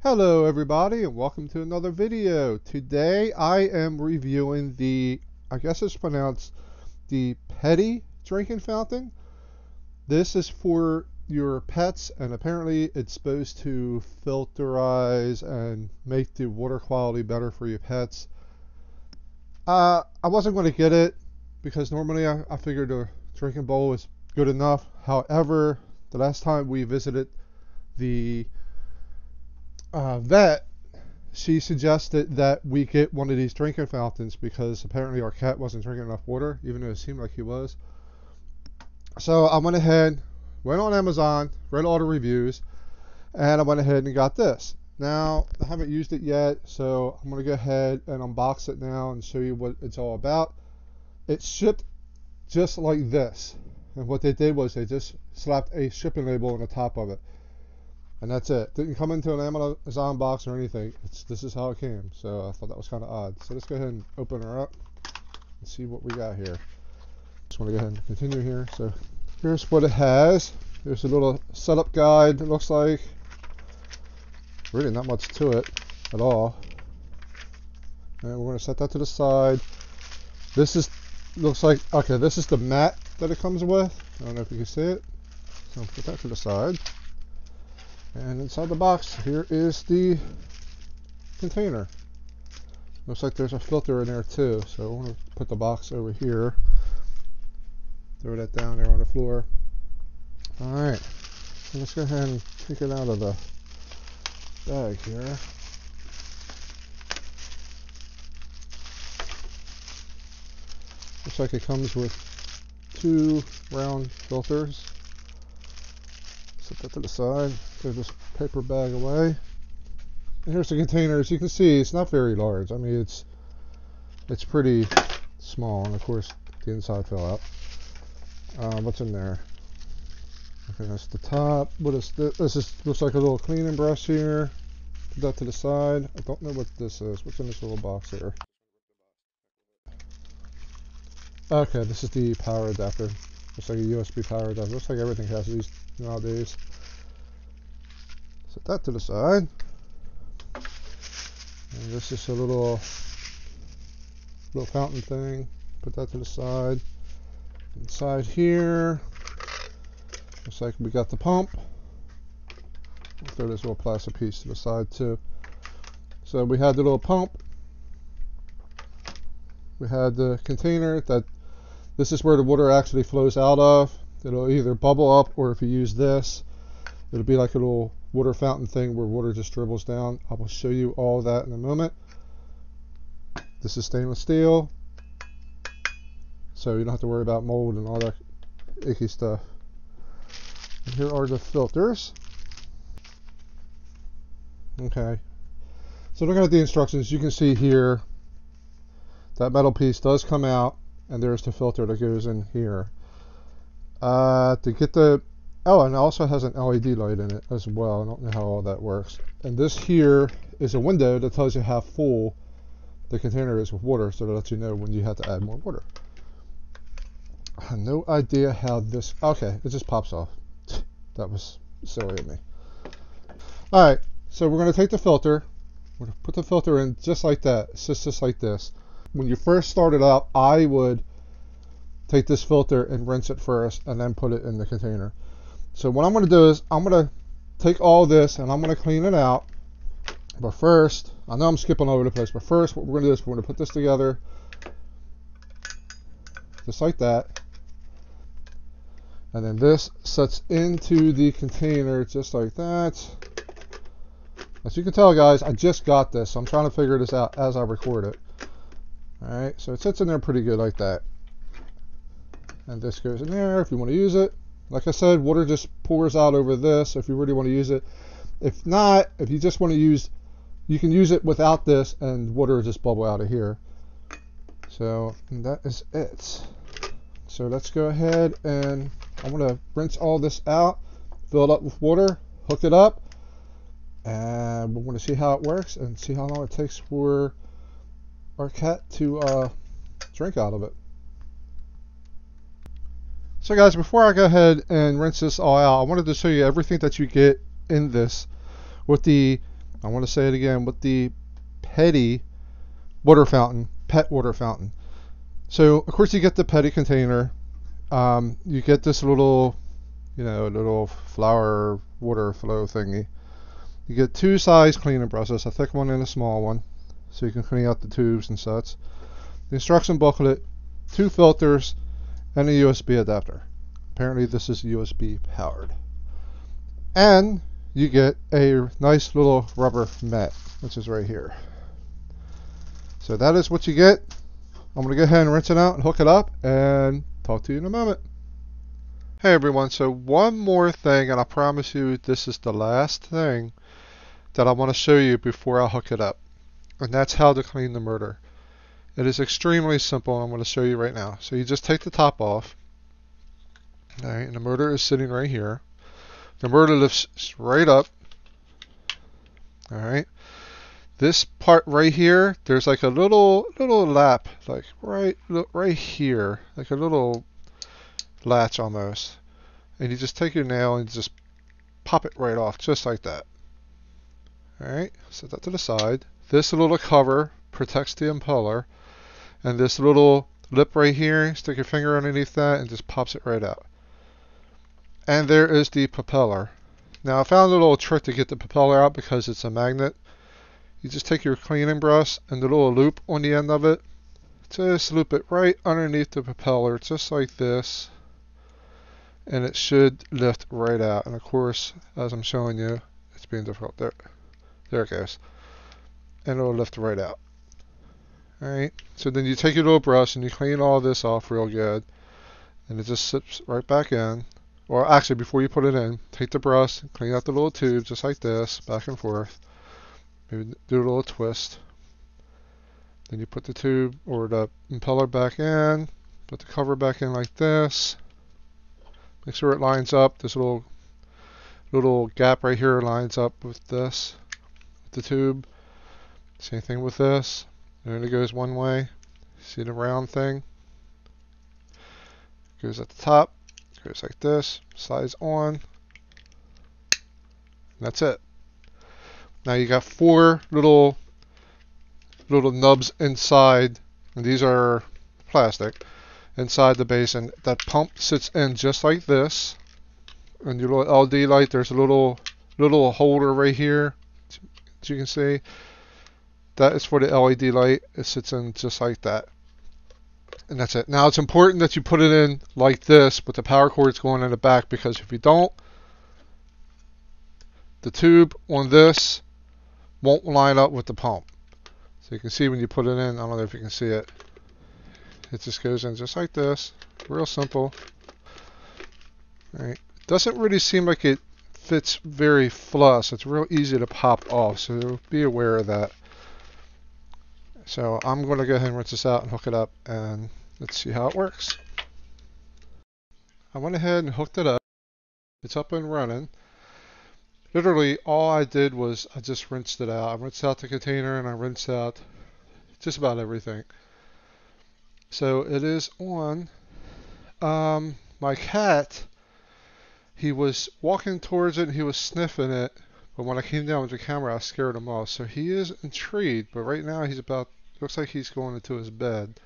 Hello everybody and welcome to another video. Today I am reviewing the, I guess it's pronounced the Pedy drinking fountain. This is for your pets and apparently it's supposed to filterize and make the water quality better for your pets. I wasn't going to get it because normally I figured a drinking bowl is good enough. However, the last time we visited the vet, she suggested that we get one of these drinking fountains because apparently our cat wasn't drinking enough water, even though it seemed like he was. So I went ahead, went on Amazon, read all the reviews, and I went ahead and got this. Now, I haven't used it yet, so I'm going to go ahead and unbox it now and show you what it's all about. It's shipped just like this. And what they did was they just slapped a shipping label on the top of it. And that's it. Didn't come into an Amazon box or anything. This is how it came. So I thought that was kind of odd. So let's go ahead and open her up and see what we got here. Just want to go ahead and continue here. So here's what it has. There's a little setup guide, it looks like. Really not much to it at all. And we're going to set that to the side. This looks like, okay, this is the mat that it comes with. I don't know if you can see it. So I'll put that to the side. And inside the box, here is the container. Looks like there's a filter in there too. So I want to put the box over here. Throw that down there on the floor. Alright. So let's go ahead and take it out of the bag here. Looks like it comes with 2 round filters. Set that to the side, throw this paper bag away. And here's the container. As you can see, it's not very large. I mean, it's pretty small, and of course, the inside fell out. What's in there? Okay, that's the top. What is this? This looks like a little cleaning brush here. Put that to the side. I don't know what this is. What's in this little box here? Okay, this is the power adapter. Looks like a USB power adapter. Looks like everything has these nowadays. Set that to the side. And this is a little fountain thing. Put that to the side. Inside here, looks like we got the pump. We'll throw this little plastic piece to the side too. So we had the little pump. We had the container that this is where the water actually flows out of. It'll either bubble up, or if you use this, it'll be like a little water fountain thing where water just dribbles down. I will show you all that in a moment. This is stainless steel, so you don't have to worry about mold and all that icky stuff. And here are the filters. Okay, so looking at the instructions, you can see here that metal piece does come out, and there's the filter that goes in here. To get the, oh, and it also has an LED light in it as well. I don't know how all that works. And this here is a window that tells you how full the container is with water, so that lets you know when you have to add more water. I have no idea how this, okay, it just pops off. That was silly of me. Alright, so we're going to take the filter. We're going to put the filter in just like that. It's just like this. When you first started out, I would take this filter and rinse it first and then put it in the container. So what I'm going to do is I'm going to take all this and I'm going to clean it out. But first, I know I'm skipping all over the place, but first what we're going to do is we're going to put this together just like that. And then this sets into the container just like that. As you can tell, guys, I just got this, so I'm trying to figure this out as I record it. Alright, so it sits in there pretty good like that. And this goes in there if you want to use it. Like I said, water just pours out over this if you really want to use it. If not, if you just want to use, you can use it without this and water will just bubble out of here. So that is it. So let's go ahead and I'm going to rinse all this out, fill it up with water, hook it up, and we're going to see how it works and see how long it takes for our cat to drink out of it. So guys, before I go ahead and rinse this all out, I wanted to show you everything that you get in this with the I want to say it again, with the Pedy water fountain, pet water fountain. So of course you get the Pedy container. You get this little, little flower water flow thingy. You get two size cleaning brushes, a thick one and a small one, so you can clean out the tubes and such. The instruction booklet, two filters, and a USB adapter. Apparently this is USB powered. And you get a nice little rubber mat, which is right here. So that is what you get. I'm going to go ahead and rinse it out and hook it up and talk to you in a moment. Hey everyone, so one more thing, and I promise you this is the last thing that I want to show you before I hook it up. And that's how to clean the motor. It is extremely simple, and I'm going to show you right now. So you just take the top off. Alright, and the motor is sitting right here. The motor lifts right up. Alright. This part right here, there's like a little lap, like right here, like a little latch almost. And you just take your nail and just pop it right off, just like that. Alright, set that to the side. This little cover protects the impeller. And this little lip right here, stick your finger underneath that and just pops it right out. And there is the propeller. Now I found a little trick to get the propeller out because it's a magnet. You just take your cleaning brush and the little loop on the end of it, just loop it right underneath the propeller, just like this. And it should lift right out. And of course, as I'm showing you, it's being difficult. There it goes. And it'll lift right out. Alright, so then you take your little brush and you clean all this off real good. And it just slips right back in. Or actually, before you put it in, take the brush, clean out the little tube just like this, back and forth. Maybe do a little twist. Then you put the tube or the impeller back in, put the cover back in like this. Make sure it lines up. This little gap right here lines up with this, with the tube. Same thing with this. And it goes one way. See the round thing? Goes at the top. Goes like this. Slides on. And that's it. Now you got four little nubs inside, and these are plastic, inside the basin. That pump sits in just like this. And your little LD light, there's a little holder right here, as you can see. That is for the LED light. It sits in just like that. And that's it. Now it's important that you put it in like this with the power cords going in the back, because if you don't, the tube on this won't line up with the pump. So you can see when you put it in, I don't know if you can see it. It just goes in just like this. Real simple. Alright. Doesn't really seem like it fits very flush. It's real easy to pop off, so be aware of that. So I'm going to go ahead and rinse this out and hook it up, and let's see how it works. I went ahead and hooked it up. It's up and running. Literally all I did was I just rinsed it out. I rinsed out the container and I rinsed out just about everything. So it is on. My cat, he was walking towards it and he was sniffing it. But when I came down with the camera, I scared him off. So he is intrigued, but right now he's looks like he's going into his bed.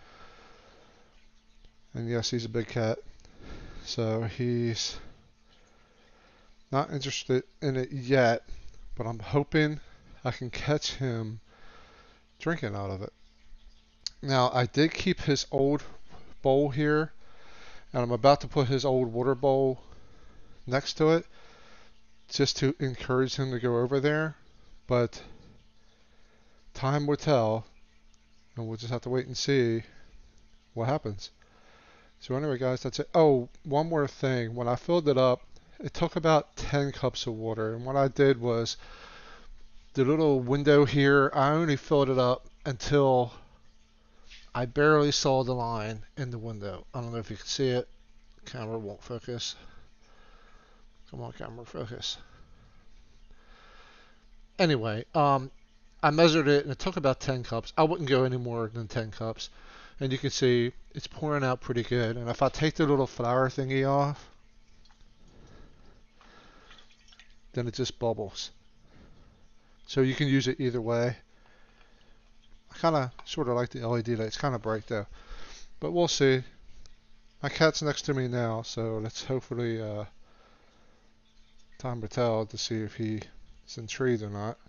And yes, he's a big cat. So he's not interested in it yet, but I'm hoping I can catch him drinking out of it. Now, I did keep his old bowl here, and I'm about to put his old water bowl next to it, just to encourage him to go over there, but time will tell, and we'll just have to wait and see what happens. So anyway, guys, that's it. Oh, one more thing. When I filled it up, it took about 10 cups of water, and what I did was the little window here, I only filled it up until I barely saw the line in the window. I don't know if you can see it. Camera won't focus. Come on, camera, focus. Anyway, I measured it and it took about 10 cups. I wouldn't go any more than 10 cups. And you can see it's pouring out pretty good. And if I take the little flower thingy off, then it just bubbles. So you can use it either way. I kind of sort of like the LED light. It's kind of bright though, but we'll see. My cat's next to me now, so let's hopefully time will tell to see if he's intrigued or not.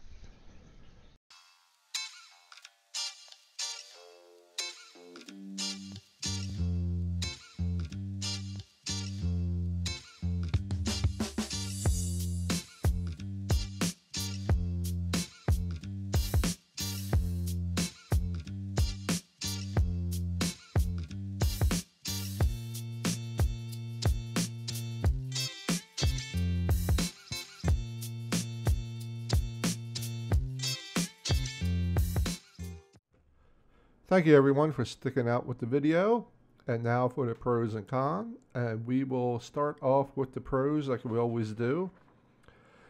Thank you everyone for sticking out with the video. And now for the pros and cons. And we will start off with the pros like we always do.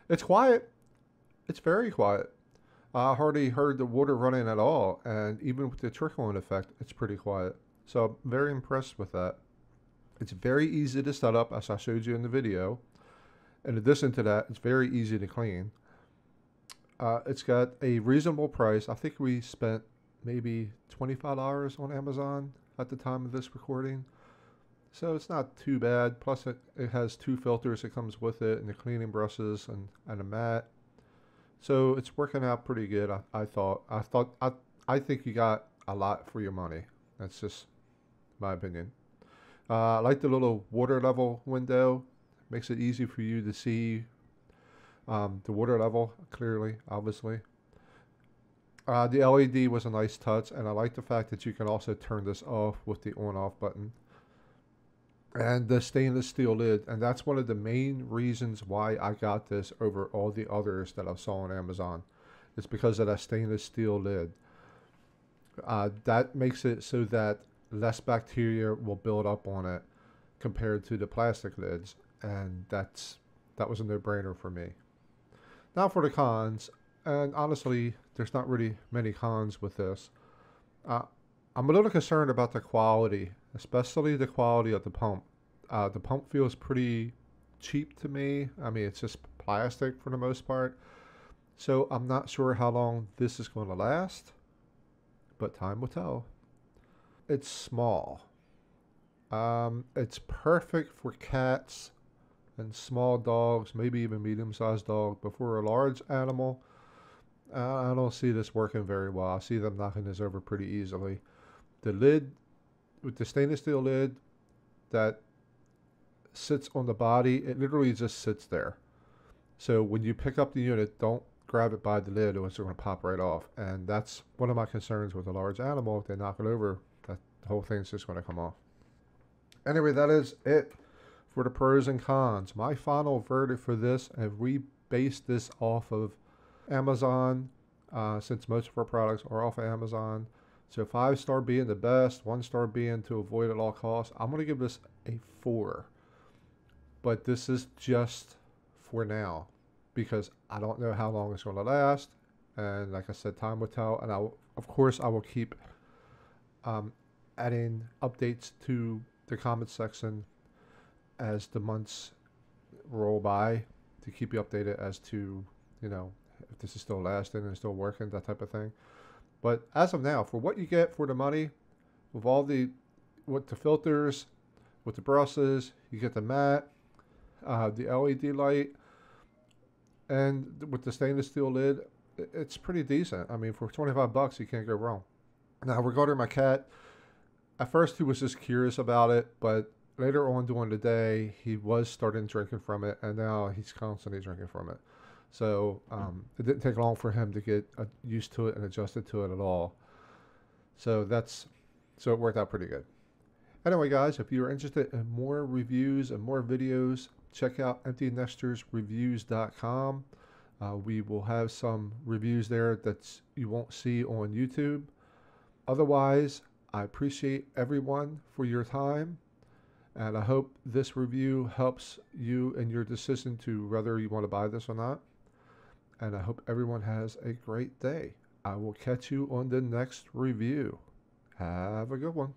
It's quiet. It's very quiet. I hardly heard the water running at all. And even with the trickling effect, it's pretty quiet. So I'm very impressed with that. It's very easy to set up, as I showed you in the video. In addition to that, it's very easy to clean. It's got a reasonable price. I think we spent maybe $25 on Amazon at the time of this recording. So it's not too bad. Plus it has 2 filters that comes with it, and the cleaning brushes and a mat. So it's working out pretty good. I think you got a lot for your money. That's just my opinion. I like the little water level window. Makes it easy for you to see the water level clearly, obviously. The LED was a nice touch, and I like the fact that you can also turn this off with the on-off button. And the stainless steel lid, and that's one of the main reasons why I got this over all the others that I saw on Amazon. It's because of that stainless steel lid. That makes it so that less bacteria will build up on it compared to the plastic lids, and that was a no-brainer for me. Now for the cons. And honestly, there's not really many cons with this. I'm a little concerned about the quality, especially the quality of the pump. The pump feels pretty cheap to me. I mean, it's just plastic for the most part. So I'm not sure how long this is going to last, but time will tell. It's small. It's perfect for cats and small dogs, maybe even medium-sized dog, but for a large animal, I don't see this working very well. I see them knocking this over pretty easily. The lid, with the stainless steel lid that sits on the body, it literally just sits there. So when you pick up the unit, don't grab it by the lid or it's going to pop right off. And that's one of my concerns with a large animal. If they knock it over, that the whole thing's just going to come off. Anyway, that is it for the pros and cons. My final verdict for this, and we based this off of Amazon, since most of our products are off of Amazon. So 5-star being the best, 1-star being to avoid at all costs. I'm going to give this a 4. But this is just for now, because I don't know how long it's going to last. And like I said, time will tell. And of course, I will keep adding updates to the comment section as the months roll by to keep you updated as to, if this is still lasting and still working, that type of thing. But as of now, for what you get for the money, with all the filters, with the brushes, you get the mat, the LED light, and with the stainless steel lid, it's pretty decent. I mean, for 25 bucks, you can't go wrong. Now, regarding my cat, at first he was just curious about it, but later on during the day, he was starting drinking from it, and now he's constantly drinking from it. So it didn't take long for him to get used to it and adjusted to it at all. So it worked out pretty good. Anyway, guys, if you're interested in more reviews and more videos, check out EmptyNester'sReviews.com. We will have some reviews there that you won't see on YouTube. Otherwise, I appreciate everyone for your time. And I hope this review helps you in your decision to whether you want to buy this or not. And I hope everyone has a great day. I will catch you on the next review. Have a good one.